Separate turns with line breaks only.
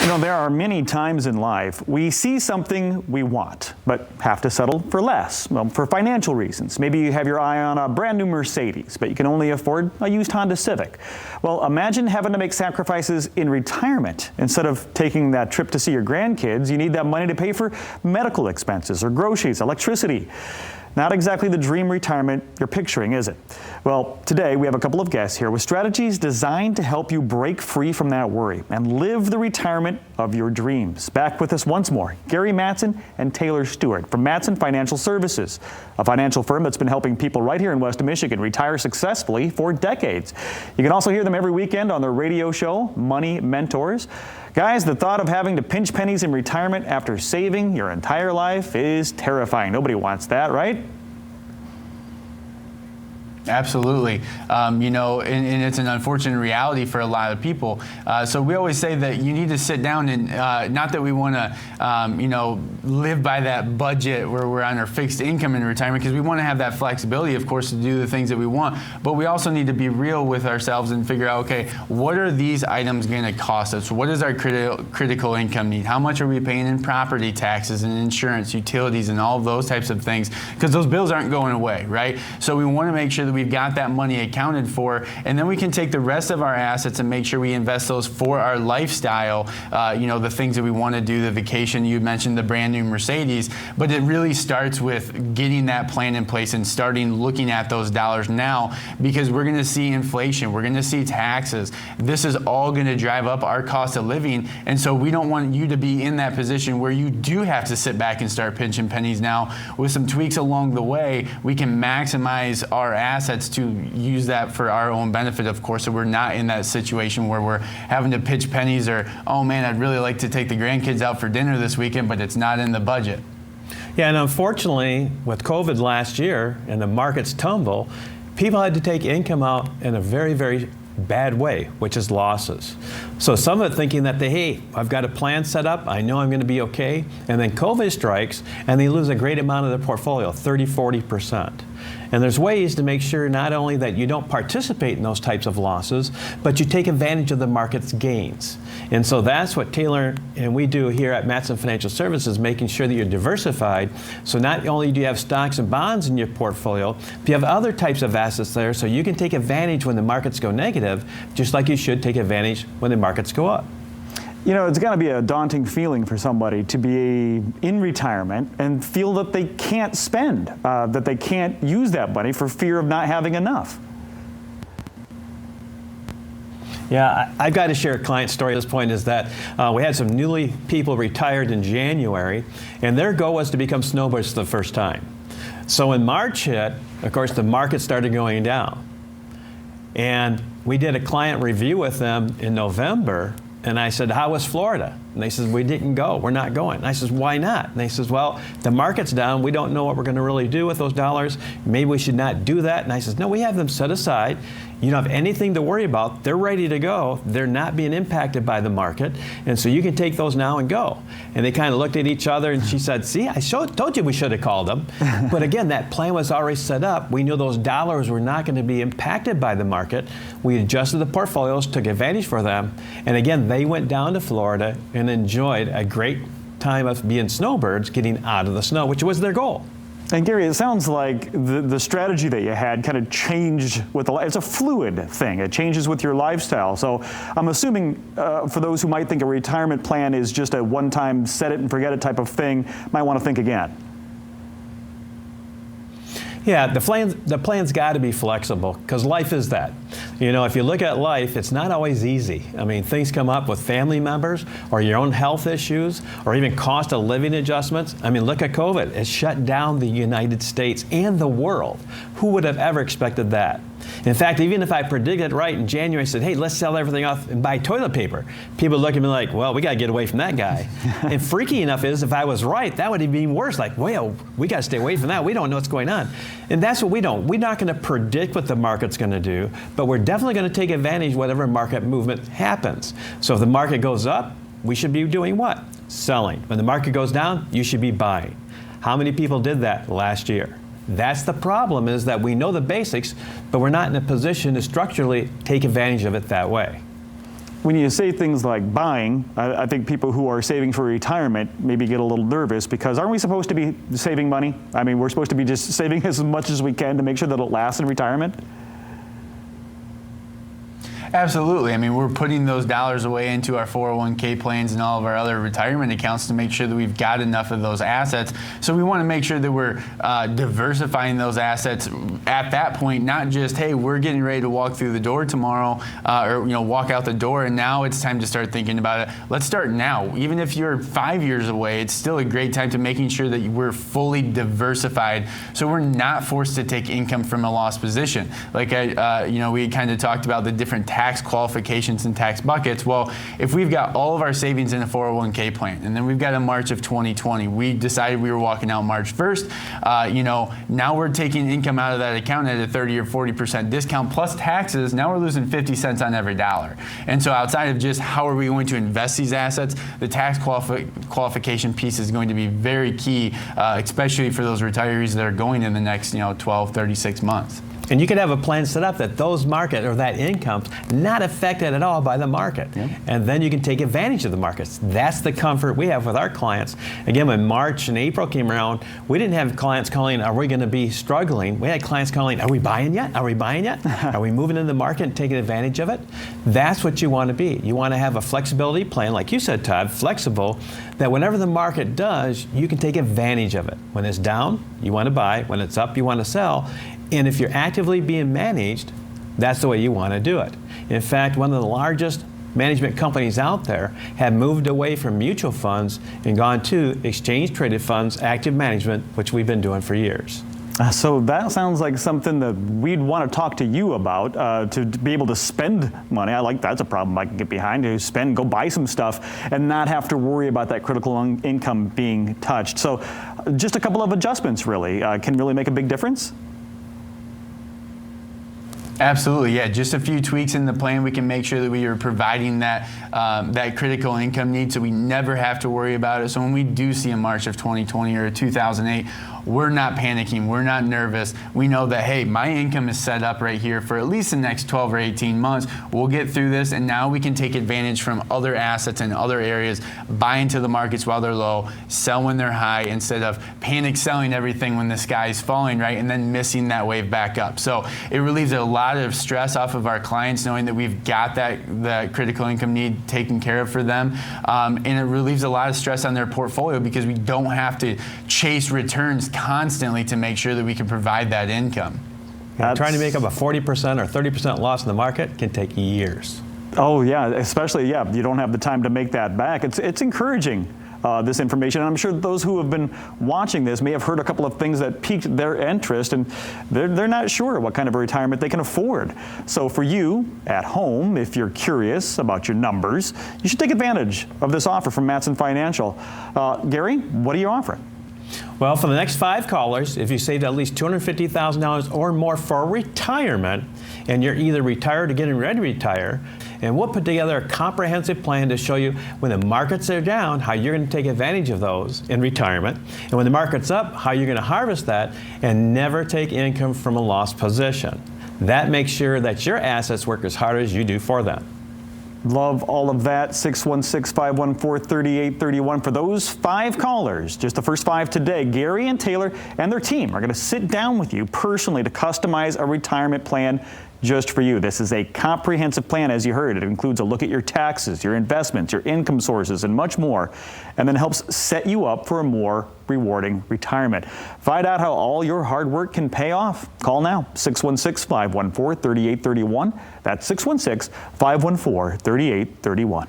There are many times in life we see something we want, but have to settle for less, for financial reasons. Maybe you have your eye on a brand new Mercedes, but you can only afford a used Honda Civic. Well, imagine having to make sacrifices in retirement. Instead of taking that trip to see your grandkids, you need that money to pay for medical expenses or groceries, electricity. Not exactly the dream retirement you're picturing, is it? Well, today we have a couple of guests here with strategies designed to help you break free from that worry and live the retirement of your dreams. Back with us once more, Gary Mattson and Taylor Steward from Mattson Financial Services, a financial firm that's been helping people right here in West Michigan retire successfully for decades. You can also hear them every weekend on their radio show, Money Mentors. Guys, the thought of having to pinch pennies in retirement after saving your entire life is terrifying. Nobody wants that, right?
Absolutely. And it's an unfortunate reality for a lot of people. So we always say that you need to sit down and, not that we want to, live by that budget where we're on our fixed income in retirement, because we want to have that flexibility, of course, to do the things that we want. But we also need to be real with ourselves and figure out, okay, what are these items going to cost us? What is our critical income need? How much are we paying in property taxes and insurance, utilities, and all of those types of things? Because those bills aren't going away, right? So we want to make sure that we've got that money accounted for, and then we can take the rest of our assets and make sure we invest those for our lifestyle, the things that we want to do, the vacation. You mentioned the brand new Mercedes, but it really starts with getting that plan in place and starting looking at those dollars now, because we're going to see inflation, we're going to see taxes. This is all going to drive up our cost of living, and so we don't want you to be in that position where you do have to sit back and start pinching pennies now. With some tweaks along the way, we can maximize our assets to use that for our own benefit, of course, so we're not in that situation where we're having to pitch pennies or, oh man, I'd really like to take the grandkids out for dinner this weekend, but it's not in the budget.
Yeah, and unfortunately, with COVID last year and the markets tumble, people had to take income out in a very, very bad way, which is losses. So some of it thinking that hey, I've got a plan set up, I know I'm going to be okay, and then COVID strikes and they lose a great amount of their portfolio, 30, 40%. And there's ways to make sure not only that you don't participate in those types of losses, but you take advantage of the market's gains. And so that's what Taylor and we do here at Mattson Financial Services, making sure that you're diversified. So not only do you have stocks and bonds in your portfolio, but you have other types of assets there, so you can take advantage when the markets go negative, just like you should take advantage when the markets go up.
It's got to be a daunting feeling for somebody to be in retirement and feel that they can't spend, that they can't use that money for fear of not having enough.
Yeah, I've got to share a client story at this point. Is that we had some newly people retired in January, and their goal was to become snowbirds for the first time. So when March hit, of course, the market started going down. And we did a client review with them in November, and I said, how was Florida? And they said, we didn't go, we're not going. And I said, why not? And they said, well, the market's down, we don't know what we're going to really do with those dollars. Maybe we should not do that. And I said, no, we have them set aside. You don't have anything to worry about. They're ready to go. They're not being impacted by the market. And so you can take those now and go. And they kind of looked at each other, and she said, see, I told you we should have called them. But again, that plan was already set up. We knew those dollars were not going to be impacted by the market. We adjusted the portfolios, took advantage for them. And again, they went down to Florida and enjoyed a great time of being snowbirds, getting out of the snow, which was their goal.
And Gary, it sounds like the strategy that you had kind of changed with it's a fluid thing. It changes with your lifestyle. So I'm assuming for those who might think a retirement plan is just a one-time set it and forget it type of thing, might want to think again.
Yeah, the plan's got to be flexible, because life is that. If you look at life, it's not always easy. I mean, things come up with family members or your own health issues or even cost of living adjustments. I mean, look at COVID. It shut down the United States and the world. Who would have ever expected that? In fact, even if I predicted right in January, I said, hey, let's sell everything off and buy toilet paper, people look at me like, well, we got to get away from that guy. And freaky enough is, if I was right, that would be even worse. Like, well, we got to stay away from that. We don't know what's going on. And that's what we don't. We're not going to predict what the market's going to do, but we're definitely going to take advantage of whatever market movement happens. So if the market goes up, we should be doing what? Selling. When the market goes down, you should be buying. How many people did that last year? That's the problem, is that we know the basics, but we're not in a position to structurally take advantage of it that way.
When you say things like buying, I think people who are saving for retirement maybe get a little nervous, because aren't we supposed to be saving money? I mean, we're supposed to be just saving as much as we can to make sure that it lasts in retirement?
Absolutely. I mean, we're putting those dollars away into our 401k plans and all of our other retirement accounts to make sure that we've got enough of those assets. So we want to make sure that we're diversifying those assets at that point, not just, hey, we're getting ready to walk through the door tomorrow, or walk out the door, and now it's time to start thinking about it. Let's start now. Even if you're 5 years away, it's still a great time to making sure that we're fully diversified, so we're not forced to take income from a loss position. Like we kind of talked about the different tax qualifications and tax buckets. Well, if we've got all of our savings in a 401k plan, and then we've got a March of 2020, we decided we were walking out March 1st, now we're taking income out of that account at a 30 or 40% discount plus taxes. Now we're losing 50 cents on every dollar. And so outside of just how are we going to invest these assets, the tax qualification piece is going to be very key, especially for those retirees that are going in the next 12, 36 months.
And you could have a plan set up that those market or that income's not affected at all by the market.
Yep.
And then you can take advantage of the markets. That's the comfort we have with our clients. Again, when March and April came around, we didn't have clients calling, are we going to be struggling? We had clients calling, are we buying yet? Are we buying yet? Are we moving into the market and taking advantage of it? That's what you want to be. You want to have a flexibility plan, like you said, Todd, flexible, that whenever the market does, you can take advantage of it. When it's down, you want to buy. When it's up, you want to sell. And if you're actively being managed, that's the way you want to do it. In fact, one of the largest management companies out there have moved away from mutual funds and gone to exchange-traded funds, active management, which we've been doing for years.
So that sounds like something that we'd want to talk to you about, to be able to spend money. That's a problem I can get behind, to go buy some stuff and not have to worry about that critical income being touched. So just a couple of adjustments really can really make a big difference.
Absolutely, yeah. Just a few tweaks in the plan, we can make sure that we are providing that that critical income need, so we never have to worry about it. So when we do see a March of 2020 or a 2008, we're not panicking, we're not nervous. We know that, hey, my income is set up right here for at least the next 12 or 18 months. We'll get through this, and now we can take advantage from other assets in other areas, buy into the markets while they're low, sell when they're high, instead of panic selling everything when the sky's falling, right, and then missing that wave back up. So it relieves a lot of stress off of our clients, knowing that we've got that critical income need taken care of for them, and it relieves a lot of stress on their portfolio, because we don't have to chase returns constantly to make sure that we can provide that income.
Trying to make up a 40% or 30% loss in the market can take years.
Oh yeah, especially, you don't have the time to make that back. It's encouraging, this information. And I'm sure those who have been watching this may have heard a couple of things that piqued their interest, and they're not sure what kind of a retirement they can afford. So for you at home, if you're curious about your numbers, you should take advantage of this offer from Mattson Financial. Gary, what are you offering?
Well, for the next 5 callers, if you saved at least $250,000 or more for retirement, and you're either retired or getting ready to retire, and we'll put together a comprehensive plan to show you when the markets are down, how you're going to take advantage of those in retirement, and when the market's up, how you're going to harvest that and never take income from a lost position. That makes sure that your assets work as hard as you do for them.
Love all of that. 616-514-3831. For those 5 callers, just the first 5 today, Gary and Taylor and their team are going to sit down with you personally to customize a retirement plan just for you. This is a comprehensive plan, as you heard. It includes a look at your taxes, your investments, your income sources, and much more, and then helps set you up for a more rewarding retirement. Find out how all your hard work can pay off. Call now, 616-514-3831. That's 616-514-3831.